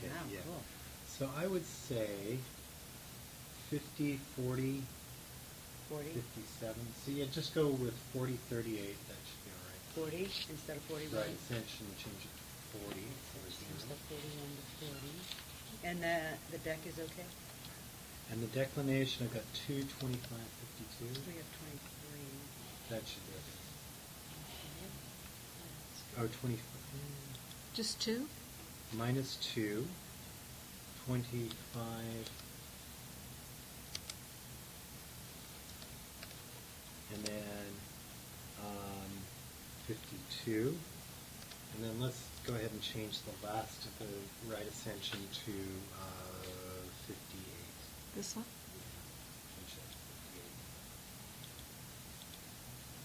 Okay, Wow, yeah. cool. So I would say 50, 40, 40? 57. So yeah, just go with 40, 38. That should be all right. 40 instead of 41? Right, essentially change it to 40. Change the 41 to 40. And the deck is okay? And the declination, I've got 2, 25, 52. We have 23. That should be okay. Oh, 25. Just 2? Minus 2, 25, and then 52. And then let's go ahead and change the last of the right ascension to 58. This one? Change that to 58.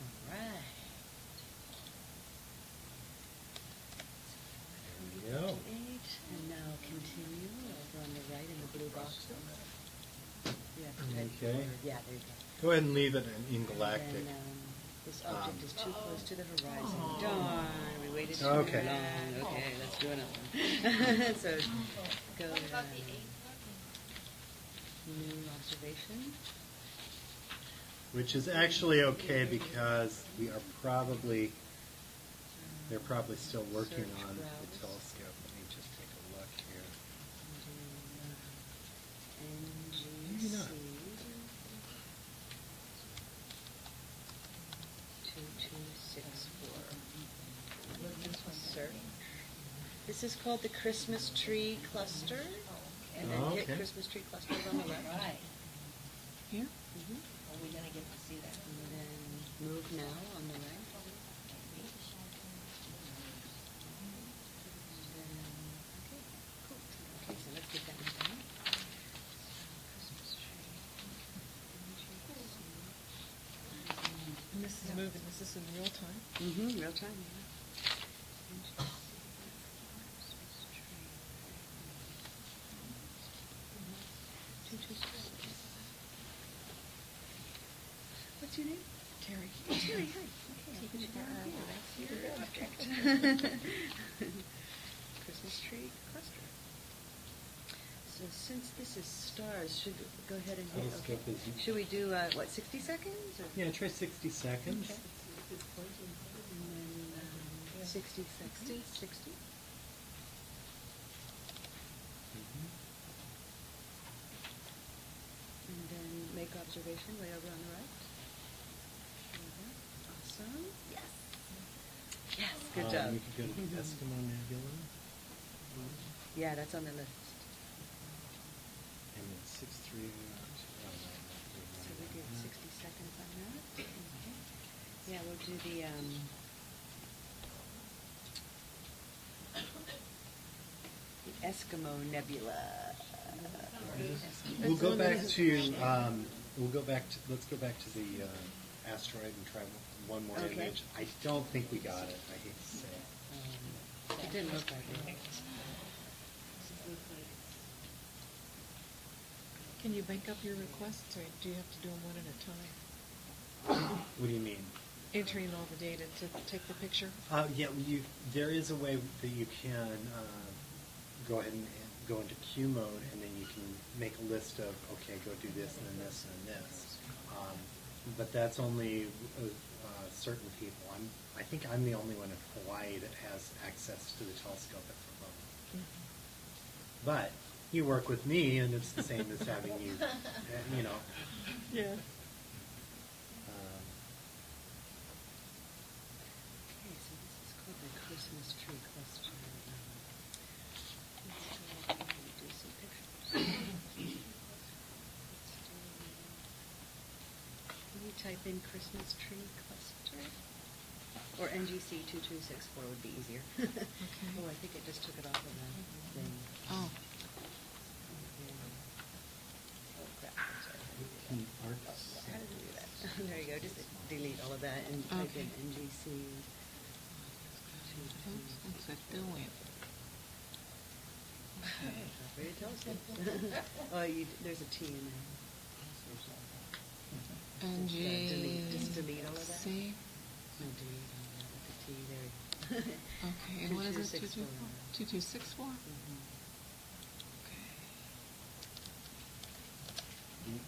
All right. There we go. 58. And now continue over on the right in the blue boxes. Yeah, Okay. yeah, there you go. Go ahead and leave it in galactic. And this object is too close to the horizon. Darn, we waited too Okay. long. Okay, let's do another one. So go new observation. Which is actually okay because they're probably still working Search on the browse. telescope. Let me just take a look here. NGC. not. 2264. Search. This is called the Christmas tree cluster. And then hit Okay. Christmas tree cluster on the left. Right. Here? Are we going to get to see that? And then move now on the right. Okay, so let's get that one done. Christmas tree. And this is moving. Is this in real time? Mm-hmm, real time, yeah. What's your name? Terry. Terry, hi. Okay, that's your object. Christmas tree cluster. So since this is stars, should we go ahead and hit, okay. Telescope is- Should we do, 60 seconds? Or? Yeah, try 60 seconds. Okay. And then 60 seconds. 60. Mhm. And then make observation way over on the right. Awesome. Yes. Yes, good job. You could go to the Eskimo Nebula. Yeah, that's on the list. And then 6-3. So we did 60 seconds on that. Okay. Yeah, we'll do the Eskimo Nebula. We'll go back to. Let's go back to the asteroid and try one more Okay. image. I don't think we got it. I hate to say it. It didn't look like it. Can you make up your requests, or do you have to do them one at a time? What do you mean? Entering all the data to take the picture? Yeah, there is a way that you can go ahead and go into queue mode, and then you can make a list of, okay, go do this and then this and then this. But that's only certain people. I think I'm the only one in Hawaii that has access to the telescope at the moment. Mm-hmm. But you work with me, and it's the same as having you, you know. Yeah. Okay, so this is called the Christmas tree cluster. Let's do some pictures. Can you type in Christmas tree cluster? Or NGC 2264 would be easier. Oh, I think it just took it off of the thing. Oh. Oh, crap. I'm sorry. How did we do that? There you go. Just delete all of that and type in NGC. What's it doing? Ready to tell us? Oh, there's a T in there. Just delete all of that. NGC. No, delete all of that with the T. There we go. Okay, and what is it? 2264. 2264?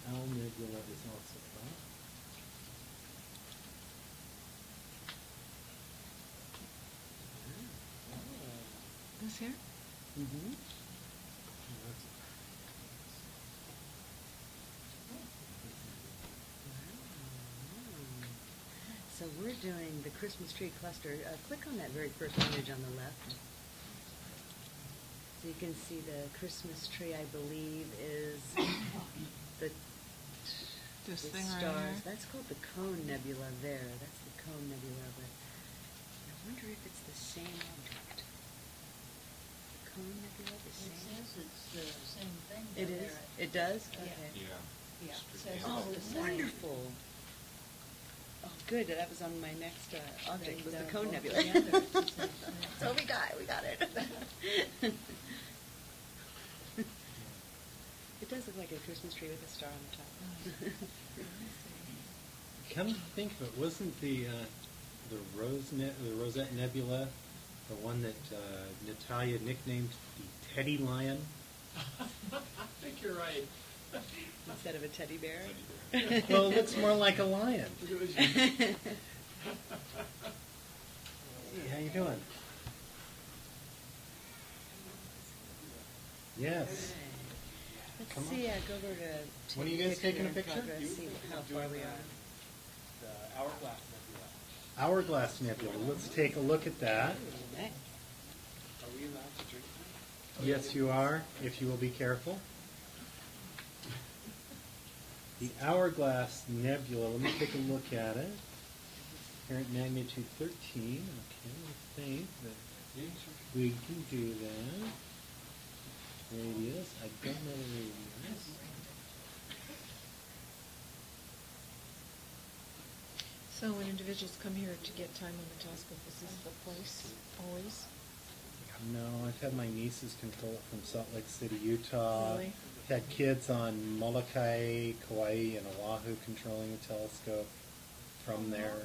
Owl Nebula is also up. This here? Mm-hmm. So we're doing the Christmas tree cluster. Click on that very first image on the left. So you can see the Christmas tree, I believe, is the This the thing right stars. here? That's called the Cone Nebula there. That's the Cone Nebula, but I wonder if it's the same object. The Cone Nebula, the It same? says it's the same thing. It down is? there. It does? Yeah. Okay. Yeah, it says Oh, it's the same. wonderful. Oh, good. That was on my next object, was the They're Cone both Nebula. together. It's the same thing. So we got it. It does look like a Christmas tree with a star on the top. Come to think of it, wasn't the Rosette Nebula the one that Natalia nicknamed the Teddy Lion? I think you're right. Instead of a teddy bear. Well, it looks more like a lion. Hey, How you doing? Let's Let's see, go over to. When are you guys taking a picture? See how far we are. The Hourglass Nebula. Hourglass Nebula. Let's take a look at that. Next. Are we allowed to drink that? Yes, you are, if you will be careful. The Hourglass Nebula, let me take a look at it. Apparent magnitude 13. Okay, I think that we can do that. Radius, I don't know the radius. So when individuals come here to get time on the telescope, is this the place always? No, I've had my nieces control it from Salt Lake City, Utah. Really? Had kids on Molokai, Kauai, and Oahu controlling the telescope from there.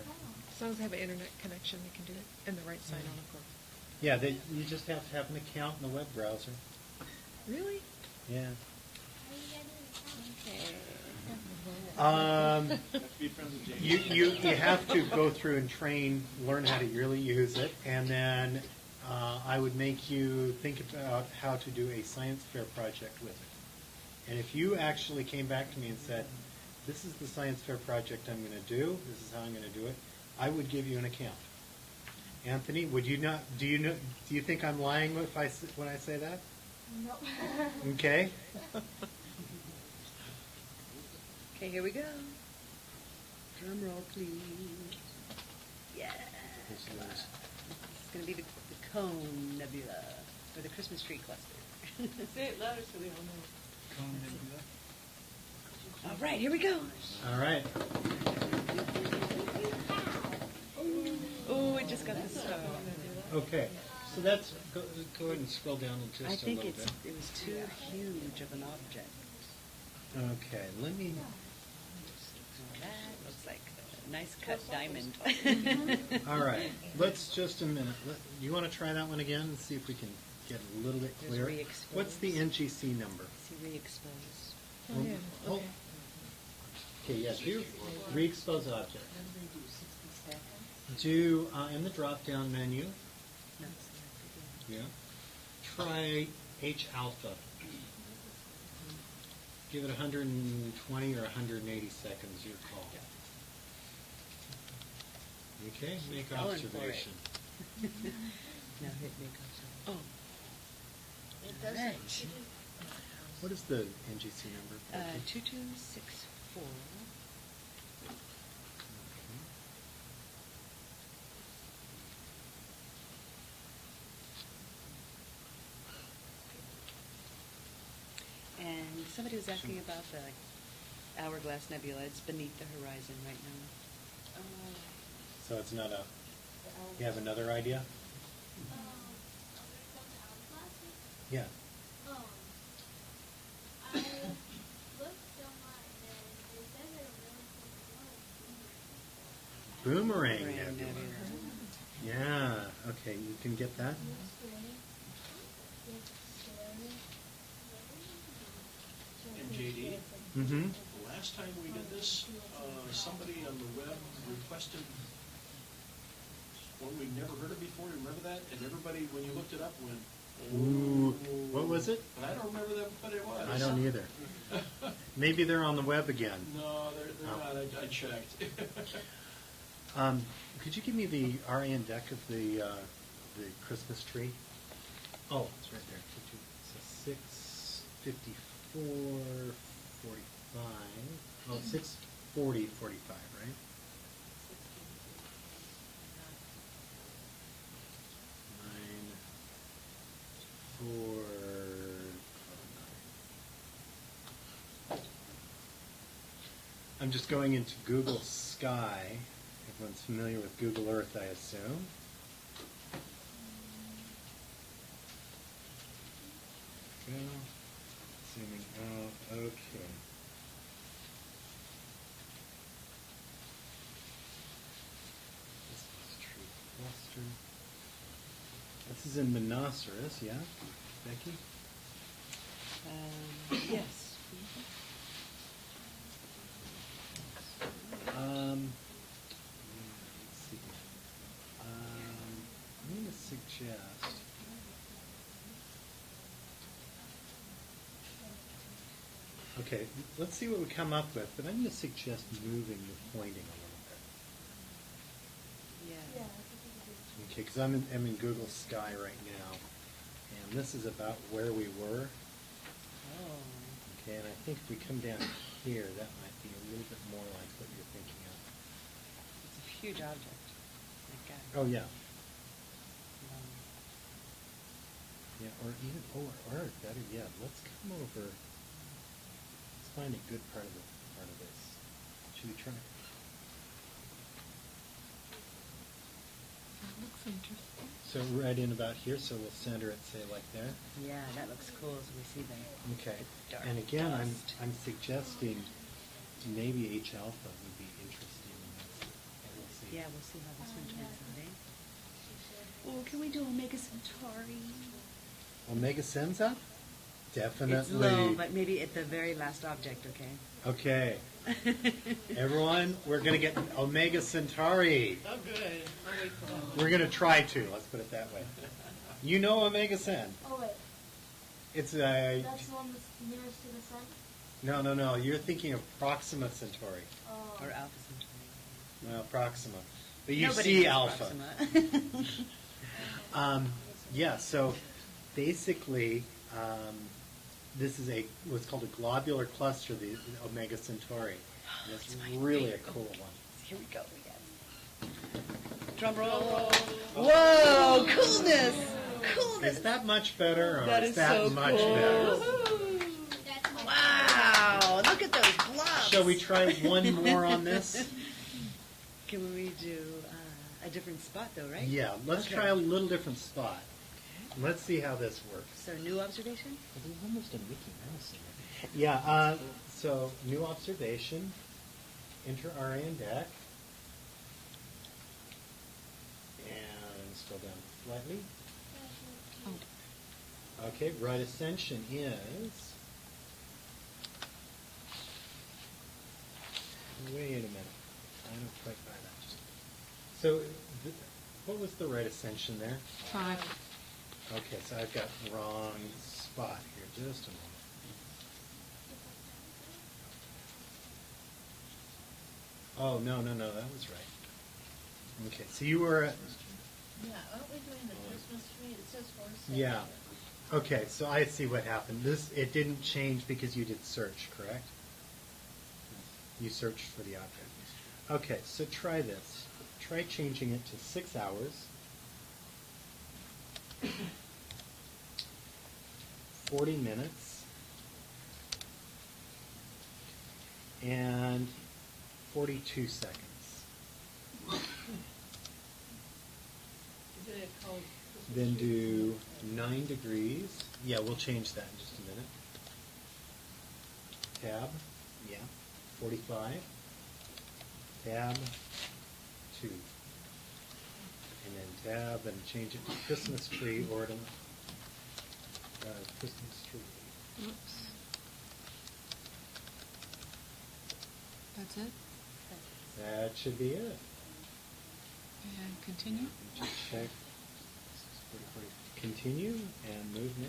As long as they have an internet connection, they can do it, and the right sign on, of course. Yeah, you just have to have an account in the web browser. Really? Yeah. Okay. Be friends with James. You have to go through and train, learn how to really use it, and then I would make you think about how to do a science fair project with it. And if you actually came back to me and said, this is the science fair project I'm going to do, this is how I'm going to do it, I would give you an account. Anthony, would you not? Do you think I'm lying when I say that? No. Okay. Okay, here we go. Drum roll, please. Yeah. It's going to be the Cone Nebula, or the Christmas tree cluster. Say it louder so we all know. Cone Nebula. All right, here we go. All right. Oh, it just got the star. Okay. So that's go ahead and scroll down just I a think little bit. it was too huge of an object. Okay. Let me. That looks like a nice cut diamond. All right. Let's just a minute. You want to try that one again and see if we can get a little bit There's clearer? re-expose. What's the NGC number? See, re-expose. Oh, yeah, Oh. okay. Okay. Yeah. Do re-expose object. What do they do, 60 seconds? Do in the drop-down menu. No, it's not. Yeah. Try H alpha. Give it 120 or 180 seconds, your call. Okay, make Going for it. observation. Now hit make observation. Oh, It all doesn't. right. What is the NGC number? 2264. And somebody was asking about the Hourglass Nebula. It's beneath the horizon right now. So it's not a. You have another idea? Yeah. I looked online and it says it really cool. Boomerang Boomerang nebula. Nebula. Yeah. Okay, you can get that. And JD, Mm-hmm. last last time we did this, somebody on the web requested one we'd never heard of before. You remember that? And everybody, when you looked it up, went, Ooh, what was it? But I don't remember what it was. I don't either. Maybe they're on the web again. No, they're Oh. not. I checked. Could you give me the RAN deck of the Christmas tree? Oh, it's right there. So 654, 45. Oh, 640, 45, right? 9, 4, 9. I'm just going into Google Sky. Everyone's familiar with Google Earth, I assume. Go. Zooming out. Okay. This is true cluster. This is in Monoceros, yeah? Becky? Yes. Let's see. I'm going to suggest. Okay, let's see what we come up with, but I'm going to suggest moving the pointing a little bit. Yeah. Okay, because I'm in Google Sky right now, and this is about where we were. Oh. Okay, and I think if we come down here, that might be a little bit more like what you're thinking of. It's a huge object. Like that. Oh, yeah. Um, Yeah, or even, or better yet, let's come over. Let's find a good part of this. Should we try? That looks interesting. So right in about here, so we'll center it, say, like there. yeah, that looks cool as we see that. Okay. Dark And again, dust. I'm suggesting maybe H alpha would be interesting in this. But we'll see. Yeah, we'll see how this one turns out, eh? Oh, can we do Omega Centauri? Omega Sen's up? Definitely. It's low, but maybe at the very last object, okay? Okay. Everyone, we're going to get Omega Centauri. Oh, good. I'll wait for that. We're going to try to, let's put it that way. You know Omega Cen. Oh wait, It's that's the one that's nearest to the sun? no. You're thinking of Proxima Centauri. Oh. Or Alpha Centauri. Well, Proxima. But you Nobody see knows Alpha. Proxima. Yeah, so basically, this is what's called a globular cluster, the Omega Centauri. And it's really a cool one. Here we go again. Drum roll. Whoa, coolness! Coolness! Is that much better, or That is is that so much cool. better? That's my Wow! Look at those blobs! Shall we try one more on this? Can we do a different spot though, right? Yeah, let's Okay. try a little different spot. Let's see how this works. So new observation? There's almost a Mickey Mouse in it. Yeah, so new observation, enter RAN deck, and scroll down slightly. Okay, right ascension is, wait a minute, I don't quite buy that. So, what was the right ascension there? 5. Okay, so I've got the wrong spot here, just a moment. Oh, no, that was right. Okay, so you were at, Yeah, aren't we doing the Christmas tree? It says 4 yeah. Okay, so I see what happened. It didn't change because you did search, correct? You searched for the object. Okay, so try this. Try changing it to 6 hours. 40 minutes. And 42 seconds. Isn't it called? Then do 9 degrees. Yeah, we'll change that in just a minute. Tab, yeah, 45. Tab, 2. And then tab and change it to Christmas tree ornament. Christmas tree. Oops. That's it? That should be it. And continue? Just check. Continue and move now.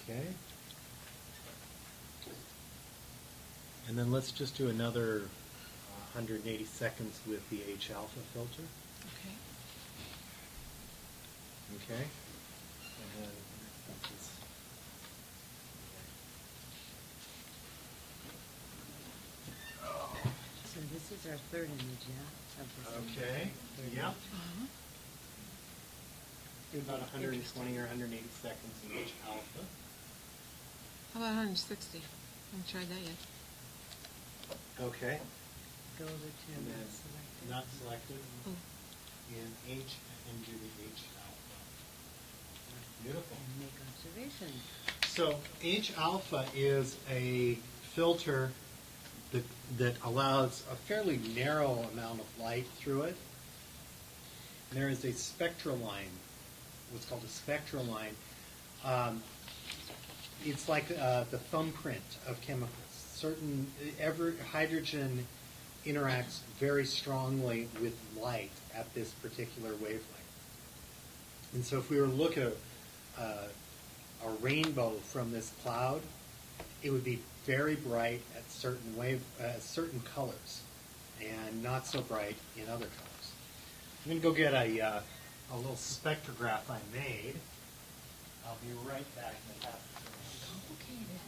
Okay. And then let's just do another 180 seconds with the H alpha filter. Okay. Okay. And then this is So this is our third image, yeah? Of this okay. Yeah. Uh-huh. Do about 120 or 180 seconds in H alpha. How about 160? Haven't tried that yet. Okay. Go over to And then selected. not selected. Oh. In H and do the H alpha. Beautiful. And make observations. So H alpha is a filter that allows a fairly narrow amount of light through it. And there is a spectral line, what's called a spectral line. It's like the thumbprint of chemicals. Hydrogen interacts very strongly with light at this particular wavelength. And so if we were to look at a rainbow from this cloud, it would be very bright at certain colors, and not so bright in other colors. I'm going to go get a little spectrograph I made. I'll be right back in the half. Complicated.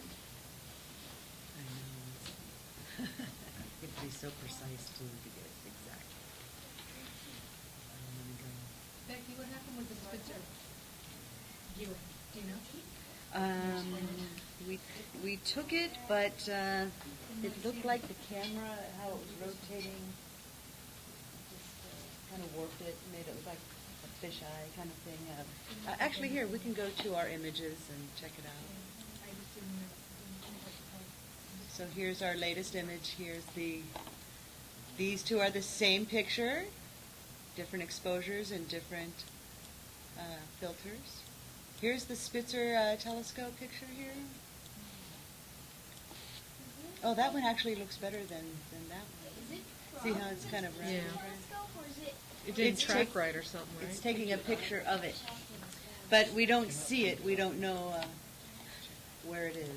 I know. You have to be so precise too to get it exact. I'm gonna go. Becky, what happened with the Spitzer? Do you know? We took it, but it looked like the camera, how it was rotating, just kind of warped it, made it look like a fisheye kind of thing. Actually, here, we can go to our images and check it out. So here's our latest image. These two are the same picture, different exposures and different filters. Here's the Spitzer telescope picture here. Oh, that one actually looks better than that one. Is it See from how it's kind of the round? telescope, or is it? It didn't It's track take- right or something, right? It's taking a picture of it. But we don't see it. We don't know where it is.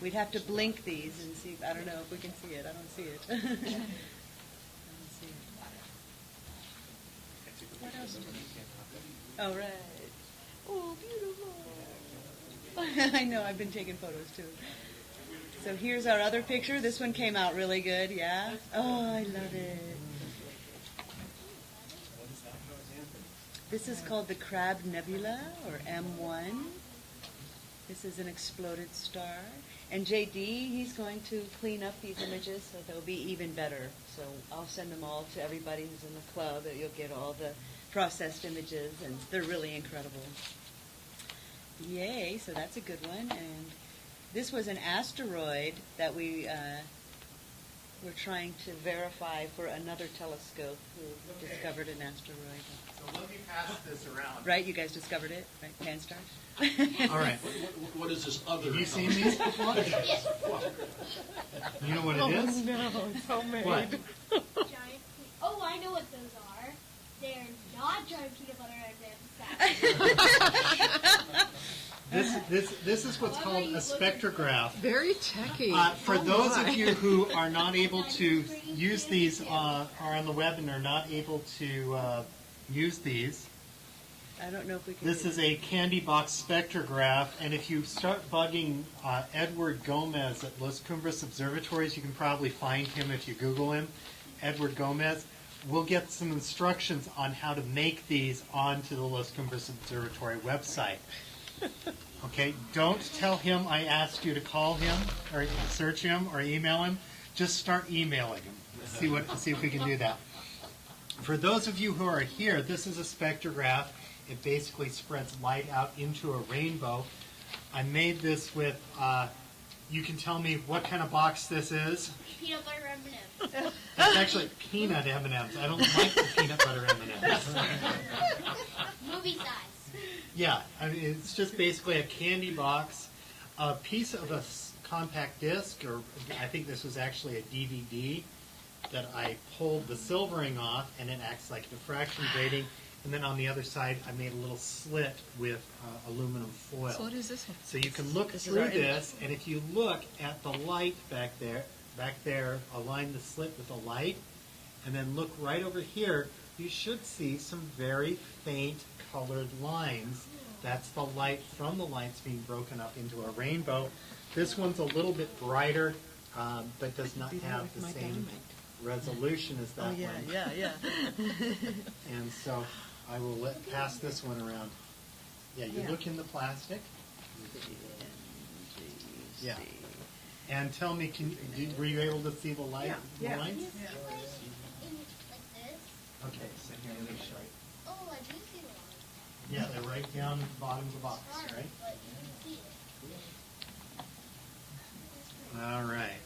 We'd have to blink these and see. I don't know if we can see it. I don't see it. I don't see it. What else do we? Oh, right. Oh, beautiful. I know. I've been taking photos too. So here's our other picture. This one came out really good. Yeah. Oh, I love it. This is called the Crab Nebula, or M1. This is an exploded star. And JD, he's going to clean up these images so they'll be even better. So I'll send them all to everybody who's in the club. You'll get all the processed images, and they're really incredible. Yay, so that's a good one. And this was an asteroid that we were trying to verify for another telescope who discovered an asteroid. So let me pass this around. Right, you guys discovered it, right? Pan-STARRS? All right. What is this other? Have you seen these before? Yes. You know what it is? Oh, no, it's homemade. What? Giant. Oh, I know what those are. They're not giant peanut butter M&Ms. This is what's called a spectrograph. Very techy. For Oh, those my. of you who are not able to use these, are on the web and are not able to use these, I don't know if we can. this do is a candy box spectrograph, and if you start bugging Edward Gomez at Los Cumbres Observatories, you can probably find him if you Google him, Edward Gomez. We'll get some instructions on how to make these onto the Los Cumbres Observatory website. Okay, don't tell him I asked you to call him or search him or email him. Just start emailing him. See if we can do that. For those of you who are here, this is a spectrograph. It basically spreads light out into a rainbow. I made this with, you can tell me what kind of box this is. Peanut butter M&Ms. It's actually peanut M&Ms. I don't like the peanut butter M&Ms. Movie size. Yeah, I mean, it's just basically a candy box. A piece of compact disc, or I think this was actually a DVD, that I pulled the silvering off, and it acts like diffraction grating. And then on the other side, I made a little slit with aluminum foil. So what is this one? So you can look This is through our image. this, and if you look at the light back there, align the slit with the light, and then look right over here, you should see some very faint colored lines. That's the light from the lights being broken up into a rainbow. This one's a little bit brighter, but does not Do that have with the my same dynamite. resolution as that Oh, yeah, one. yeah. And so I will pass this one around. Yeah, you Yeah. look in the plastic. Yeah. And tell me, were you able to see the light? Yeah, The yeah. lines? In like this. Okay, so here, let me show you. Oh, I do see the line. Yeah, they're right down at the bottom of the box, right? But you can see it. All right.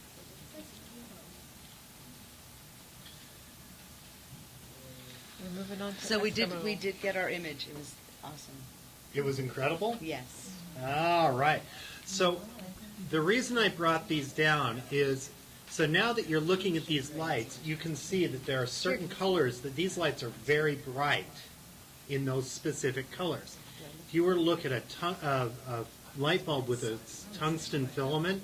We're moving on to So we Eskimo. did get our image. It was awesome. It was incredible? Yes. All right. So the reason I brought these down is, so now that you're looking at these lights, you can see that there are certain colors that these lights are very bright in those specific colors. If you were to look at a light bulb with a tungsten filament,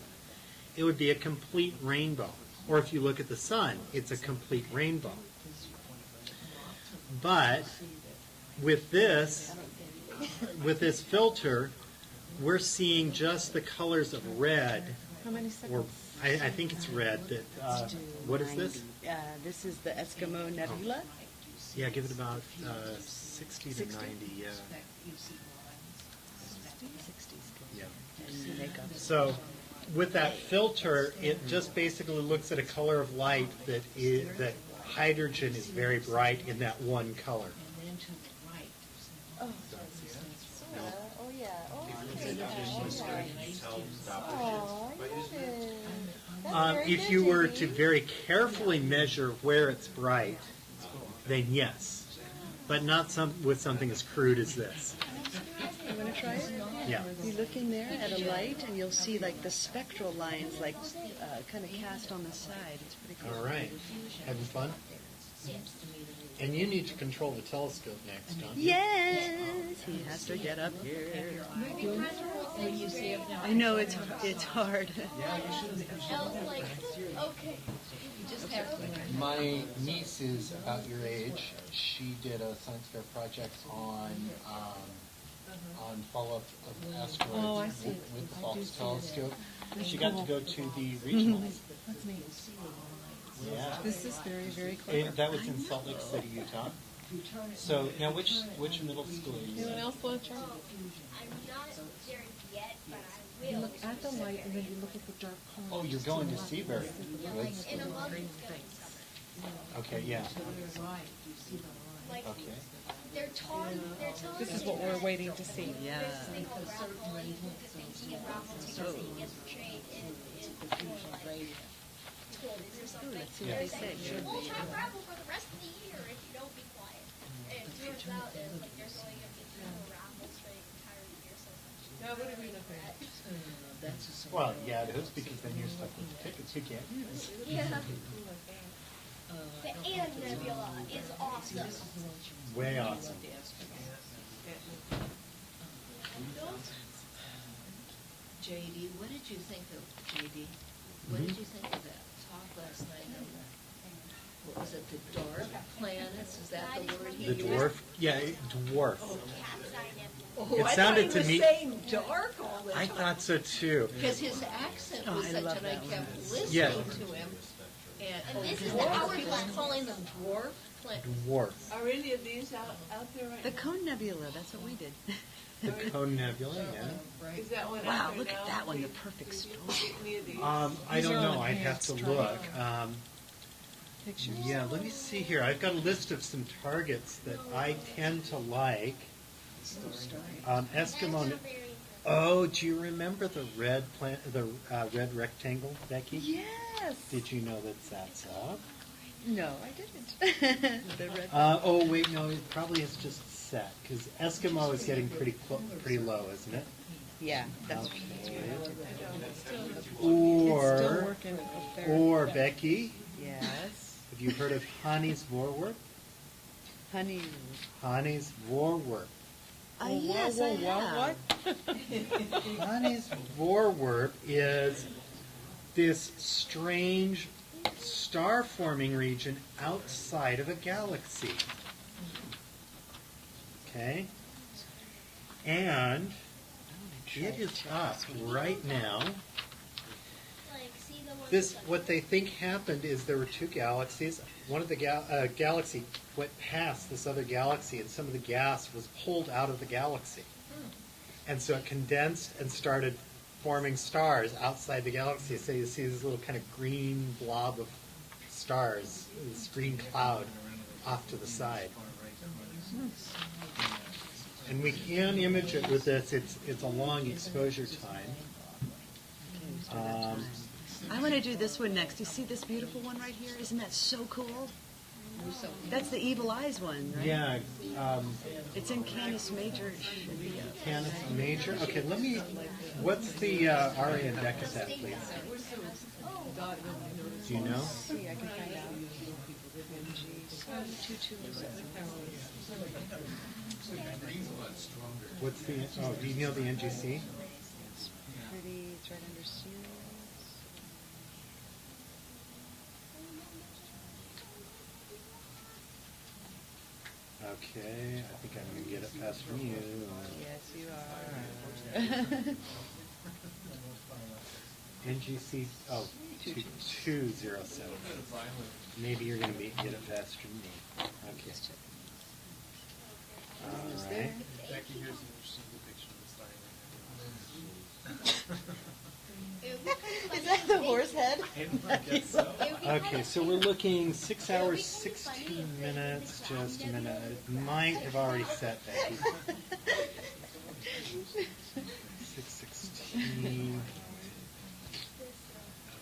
it would be a complete rainbow. Or if you look at the sun, it's a complete rainbow. But with this filter, we're seeing just the colors of red, How many or seconds? I think it's red. That what is this? This is the Eskimo Nebula. Yeah, give it about 60 to 60? 90. Yeah. 60s. Yeah. And makeup. So with that filter, it just basically looks at a color of light that hydrogen is very bright in that one color. Oh yeah. If you were to very carefully measure where it's bright, then yes, but not with something as crude as this. You want to try it? Yeah. You look in there at a light, and you'll see like the spectral lines, like kind of cast on the side. It's pretty cool. All right. Having fun? And you need to control the telescope next, don't you? Yes, he has to get up here. When you see it now. I know it's hard. Elle's like, okay. You just have to. My niece is about your age. She did a science fair project on follow-up of asteroids Oh, I see. with the I do Faulkes see telescope. That's She got to cool. go to the regionals. That's neat. Yeah. This is very, very clever. That was in Salt Lake City, Utah. So now, which middle school are you Anyone in? else want to try? I'm not there yet, but I You will. look at the light and then you look at the dark corners. Oh, you're going to Seabury. Good. In a month, it's going to be summer. Okay, yeah. Like, Okay. they're telling This is me what we're that waiting to see. Yeah. this thing called raffle, and the thing he raffles because he gets portrayed in like, toys or something. let's see what they say. We'll have raffle for the rest of the year if you don't be quiet. And it turns out it's like they're going to be doing raffles for the entire year. So Now, what are we looking at? Well, yeah, it is, because then you're stuck with the tickets you can't use. yeah. The Ant Nebula is awesome. Way awesome. JD, what did you think of JD? What did you think of that talk last night? What was it, the dark planets? Is that the word he The used? dwarf, yeah, dwarf. Cat's Eye Nebula. Oh, It I sounded thought to he was me- saying dark all the I time. thought so too. Because his accent Oh, was I such, love and I that kept one. listening Yeah. to him. And this is the dwarf, hour he was planet. calling them dwarf planets. Dwarf. Are any of these out there right The now? Cone Nebula, that's what we did. The Cone Nebula, yeah. Is that one out Wow, there look now? at that one, the perfect storm. Any of these? I These don't are know, on I'd have to advanced look. Pictures. Yeah, let me see here. I've got a list of some targets that I tend to like. Eskimo. Oh, do you remember the red red rectangle, Becky? Yes. Did you know that's up? No, I didn't. The red. Oh wait, no, it probably is just set because Eskimo is getting pretty low, isn't it? Yeah, that's Okay. It's still Or, working up there. or Becky, yes. have you heard of Hanni's Vorwerk? Honey. Hanni's Vorwerk. Yes, I have. Hanni's Vorwerk is this strange star-forming region outside of a galaxy. Okay? And it is up right now. Like, see the ones This, that- what they think happened is there were two galaxies. One of the galaxy went past this other galaxy, and some of the gas was pulled out of the galaxy. And so it condensed and started forming stars outside the galaxy. So you see this little kind of green blob of stars, this green cloud off to the side. And we can image it with this. It's a long exposure time. I want to do this one next. You see this beautiful one right here? Isn't that so cool? That's the Evil Eyes one, right? Yeah, It's in Canis Major. It should be. Canis Major. Okay, let me. What's the aria and decasset, please? Do you know? See, I can find out. What's the? Oh, do you know the NGC? It's pretty. It's right under Sirius. Okay, I think I'm gonna get it past from you. Yes, you are. NGC. Oh, 207. Maybe you're gonna get it faster than me. Okay. All right. Becky, here's an interesting depiction of the star. Is that the horse head? I guess so. Okay, so we're looking 6 hours, 16 minutes. Just a minute. It might have already set, Becky. 6:16.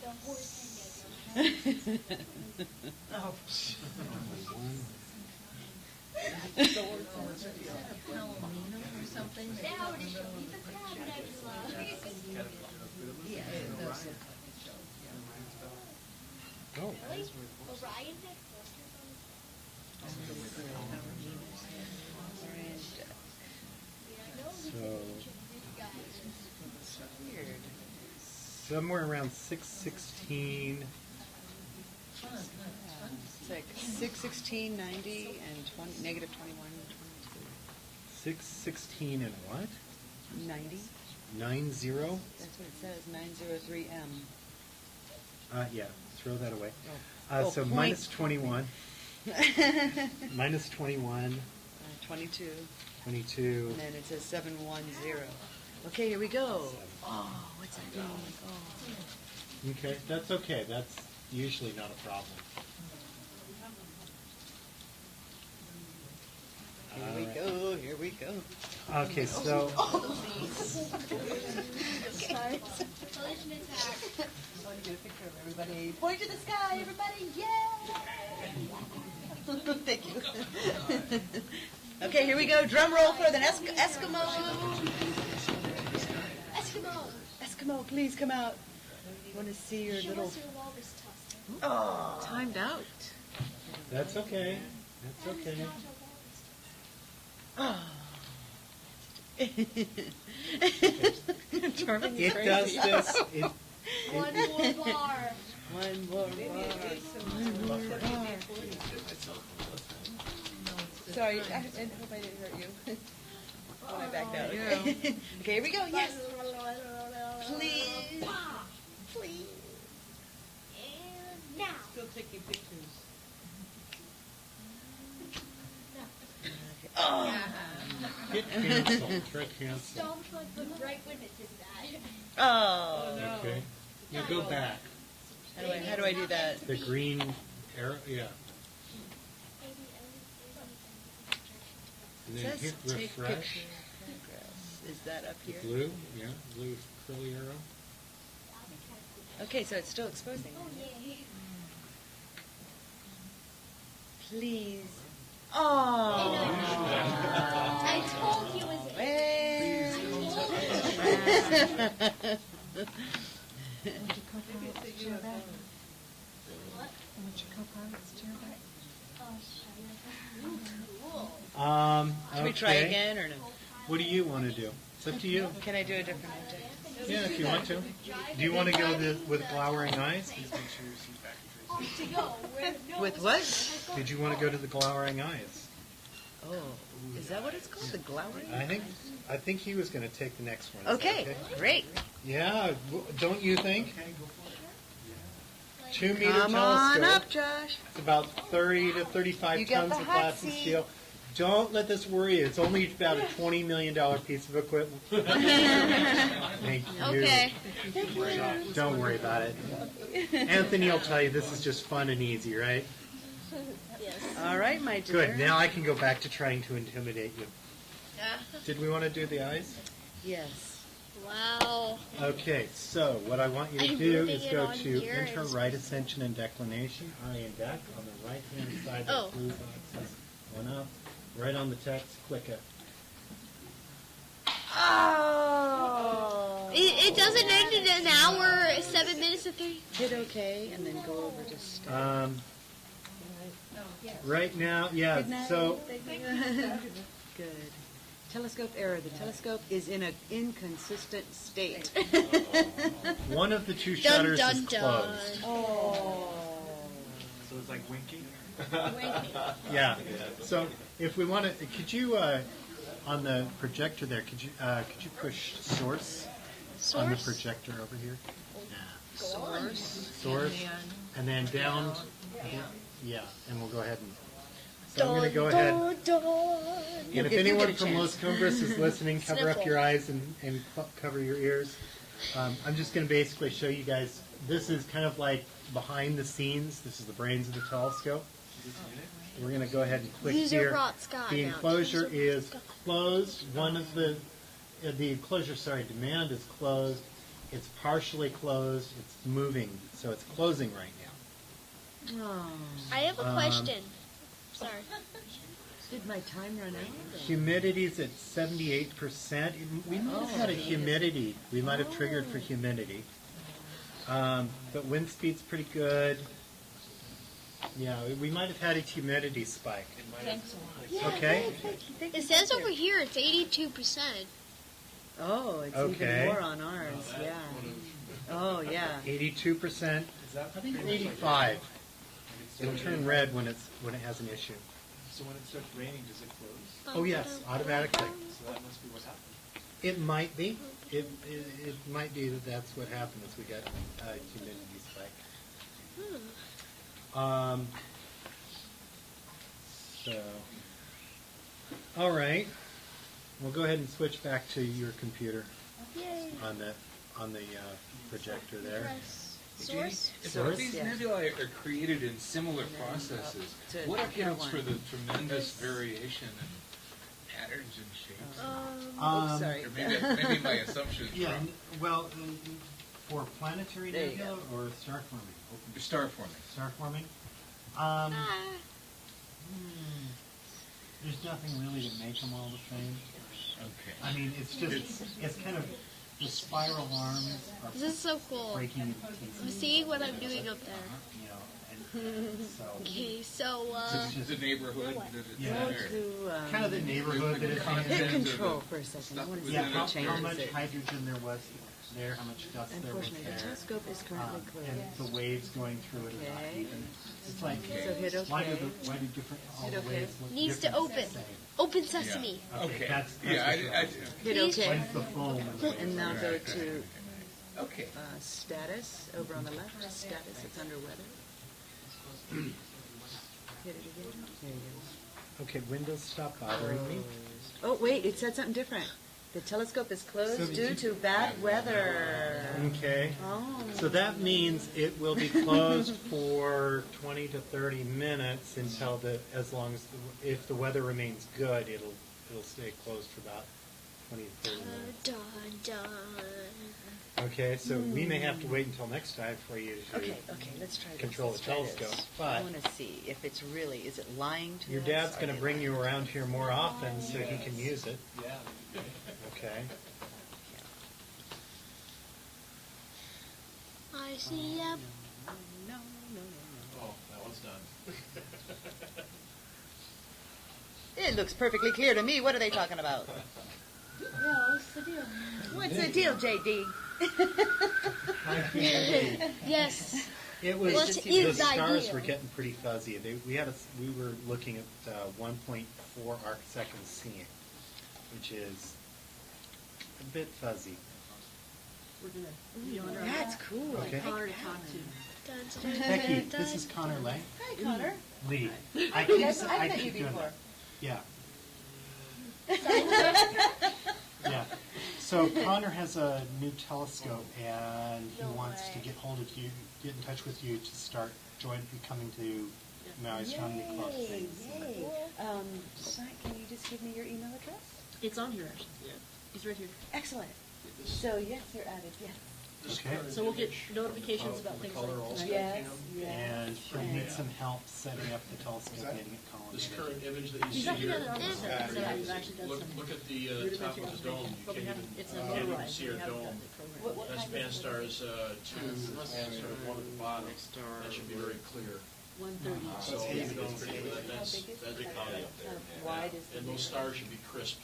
The horse Oh. Palomino or something? Now to show me the crab nebula. Yeah, it does look like a show. Oh, Really? Orion had clusters on his so somewhere around 6:16. It's like 6, 16, 90, and 20, negative 21, 6:16 and what? 22. 90? 90? That's what it says, 903M. Yeah, throw that away. So point. minus 21. Minus 21, 22. 22. And then it says 710. Okay, here we go. Oh, what's that doing? Oh. Okay, that's okay. That's usually not a problem. Here we go, here we go. Okay, so collision attack. I want to get a picture of everybody. Point to the sky, everybody, yeah! Thank you. Okay, here we go. Drum roll for the Eskimo. Eskimo. Eskimo, please come out. I want to see your She little... wants her walrus tusk. Oh, timed out. that's okay. That's okay. Oh. Charming is It crazy. does this. One more bar. One more bar. One more bar. Sorry, I hope I didn't hurt you. When I backed out. Okay. Okay, here we go. Yes. Please. Please. And now. Still taking pictures. No. Oh. Hit cancel. Try cancel. Stomped like the right when it did that. Oh. Okay. Now go back. How do I do that? The green arrow. Yeah. And It then says hit take refresh. picture. Progress. Is that up The here? blue. Yeah. Blue curly arrow. Okay, so it's still exposing. Oh, yay. Please. Oh. I told you it was. Hey. I told you. Would your co-pilot's chair back? Would your co-pilot's chair back? Should we try Okay. again or no? What do you want to do? It's up to you. Can I do a different object? Yeah, if you want to. Do you want to go with glowering eyes? With what? Did you want to go to the glowering eyes? Oh, is that what it's called? The glowering? I think he was going to take the next one. Is that Okay, great. Yeah, don't you think? 2 meter Come telescope. on up, Josh. It's about 30 to 35 You got tons the of hot glass and seat. steel. Don't let this worry you. It's only about a $20 million piece of equipment. Thank you. Okay. Don't worry about it. Anthony will tell you this is just fun and easy, right? Yes. All right, my dear. Good. Now I can go back to trying to intimidate you. Did we want to do the eyes? Yes. Wow. Okay, so what I want you to I'm do moving is it go on to here enter and- right ascension and declination, eye and deck, on the right-hand side, Oh. the blue boxes. One up, right on the text, click it. Oh. It doesn't end in an hour, 7 minutes and 30. Hit OK and then go over to start. Right now, yeah, so Good. Telescope error. The telescope is in an inconsistent state. one of the two Dun shutters dun is dun. closed. Oh. So it's like winking? Yeah, so if we want to, could you, on the projector there, could you push source on the Source? projector over here? Source. Source, and then down, yeah, and we'll go ahead and, so I'm going to go ahead. And if You'll anyone get a from chance. Los Cumbres is listening, cover up Sniffle. your eyes and cover your ears. I'm just going to basically show you guys, this is kind of like behind the scenes. This is the brains of the telescope. We're going to go ahead and click User here. brought Scott The down. enclosure is closed. One of the enclosure, demand is closed. It's partially closed. It's moving, so it's closing right now. Oh. I have a question. Sorry. Did my time run out? Humidity's at 78%. We might have had a humidity. We might have triggered for humidity. But wind speed's pretty good. Yeah, we might have had a humidity spike. Okay? It says over here it's 82%. Oh, it's Okay. even more on ours. Yeah. Oh, yeah. 82%. I think 85. It'll turn red when it has an issue. So when it starts raining, does it close? Oh yes, automatically. So that must be what happened. It might be. It might be that that's what happened is we got a humidity spike. So, all right. We'll go ahead and switch back to your computer Yay. on the projector there. Press source. If Source? these Yeah. nebulae are created in similar processes, To what accounts one. for the tremendous variation in patterns and shapes? Oh, sorry. Or maybe my assumptions Yeah. wrong. Well, for planetary There you nebula or star forming? Star forming. Star forming. There's nothing really to make them all the same. Okay. I mean, it's just it's kind of the spiral arms are This is so cool. breaking into I'm pieces. seeing what I'm doing up there. You know, and so Okay, so it's just The neighborhood that it's Yeah. in. To, kind of the neighborhood that it's hit in. control for a second. I want to see Yeah, if how it changes much it. hydrogen there was there, how much dust there was Unfortunately, the there. telescope is currently And the closed. waves going through it are not Okay. even. It's like, So hit why do OK. different, all Hit the OK. waves look needs to different? open. Open sesame. Okay. That's Yeah, the I, problem. Hit Please. OK. When's the foam? and the And now go to okay. status over on the left. Status, it's under weather. Hit it again. There you Okay, windows stop bothering me. go. Oh, wait, it said something different. The telescope is closed So due to bad weather. Okay. Oh. So that means it will be closed for 20 to 30 minutes until if the weather remains good, it'll stay closed for about 20 to 30 minutes. Dun dun. Okay, so we may have to wait until next time for you to Okay, let's try this. control the Let's try this. telescope. I But want to see if it's really, is it lying to your us? dad's Are going to they bring lying? you around here more often so he can use it. Yeah. Okay. I see ya. No. Oh, that one's done. It looks perfectly clear to me. What are they talking about? Yeah, what's the deal? What's the deal, JD? Yes. It was, What the is the stars idea? were getting pretty fuzzy. We were looking at 1.4 arcseconds seeing, which is a bit fuzzy. We're gonna be on our That's cool. Okay. Connor to talk to. Becky, this is Connor Lay. Hi, Connor. Lee. I've met you doing before. that. Yeah. Yeah. So Connor has a new telescope, and he wants to get hold of you, get in touch with you to start coming to Maui Astronomy Club things. Yay. Si, can you just give me your email address? It's on here, actually. Yeah. He's right here. Excellent. So yes, you're added. Yes. Okay. So we'll get notifications about The things color like also tonight. Yes. And he'll need some help setting up the telescope, getting it This collimated. current image that you He's see actually here. done it on the set, so he's actually done some. Look at the top of the dome. You But we can't haven't, it's a even motorized, see we our haven't dome. done the program. What That's kind band of- stars 2, band star 1 at the bottom. That should be very clear. 130. So even though that's How big is it? How wide is the and those stars should be crisp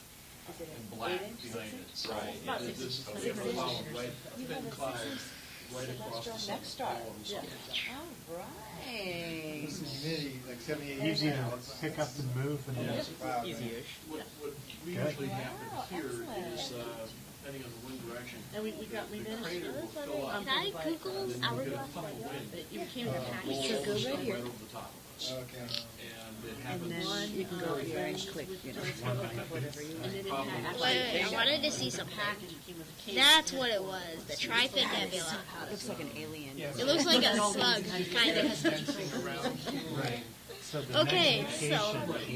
Is it and an black 8 inch, behind 6 it. inch? Right. About This 6 is inches. a Six cloud, inches. right, You thin have a cloud, 6 inch right across the celestial next star. Yeah. All right. This is humidity, like 78 Easy years to now. pick up and move. And Yeah. Wow. What we Good. usually happen Wow, here excellent. is, depending on the wind direction, And we the managed crater will to. fill up. Can I Google And then you get a hourglass puff of light? wind. But it came in a Roll package. So go right here. over the top of us. Okay. And it And happens. then you can go here and click, you know, whatever you And want. then it Probably. had Wait, I wanted to see something. That's what it was, the Trifid Nebula. It looks like an alien. It looks like a slug, kind of. Right. So the Okay, magnification so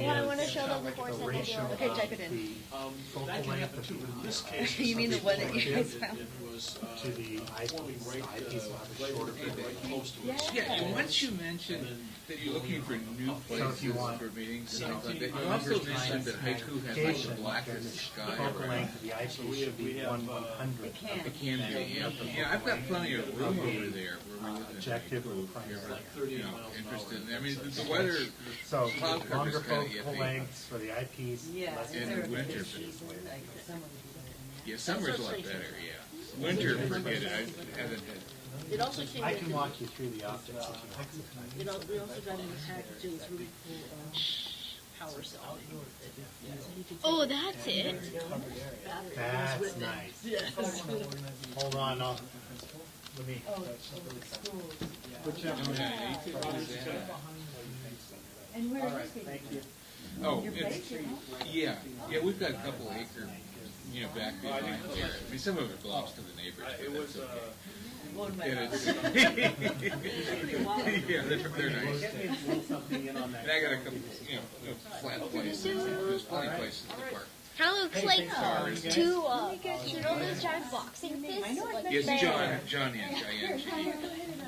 what I want to is show them before the it's ratio nebula. Okay, of type it in. the focal That can length happen of too, but in this the case. You mean the one that you guys it- found? It was, to the eyepiece. The right, eyepiece will have a right, shorter right close to us. Yeah, and once you mentioned that you're looking for new if places you want- for meetings and things like that, you also mentioned that haiku has like the Magnification, blackest then sky the focal around. length of the eyepiece should be we have, 1/100th. It can. It can be, yeah. I've got plenty of room over there where we're looking at Objective haiku, or if you're primary. ever, 38 you know, miles an interested. hour. I mean, the weather, So cloud cover's longer kind of focal iffy. lengths for the eyepiece. Yeah. less In than the the winter, eyepiece. Like summer would be better than Yeah, summer's a lot better, yeah. Winter, forget it, I haven't had. It also came I with, can walk you through the optics if you like. we also got in the package, it was really cool, power cell. Oh, that's it. That's nice. Yes. Hold on, let me. Oh, schools. Whichever. Yeah, you could use that. And where All is right, this? thank you. Oh, Your it's, place, your house? yeah, we've got a couple acre, you know, back behind there. I mean, some of it belongs to the neighbors, but that's okay. One way. And it's, yeah, they're nice. Get me a little something in on that. And I got a couple, you know, flat places, there's plenty of places to park. Kind of looks like Cars. two, you know those giant boxing fists? Like Yes, there. John Inch, I-N-G.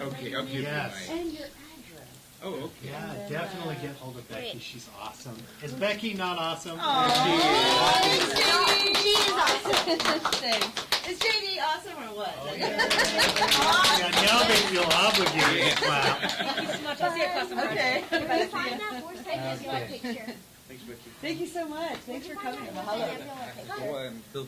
Okay, I'll give you Yes. my, And your address. oh, okay. Yeah, definitely get hold of Becky. She's awesome. Is Becky not awesome? She is awesome. Thanks. Is JD awesome or what? Yeah, now they feel obligated. Wow. Thank you so much. I'll see you across the road. Okay. If you find that horse, I give you a Okay. picture. Thanks, Becky. Thank you so much. Thanks for coming. Mahalo. I give you a picture. Phil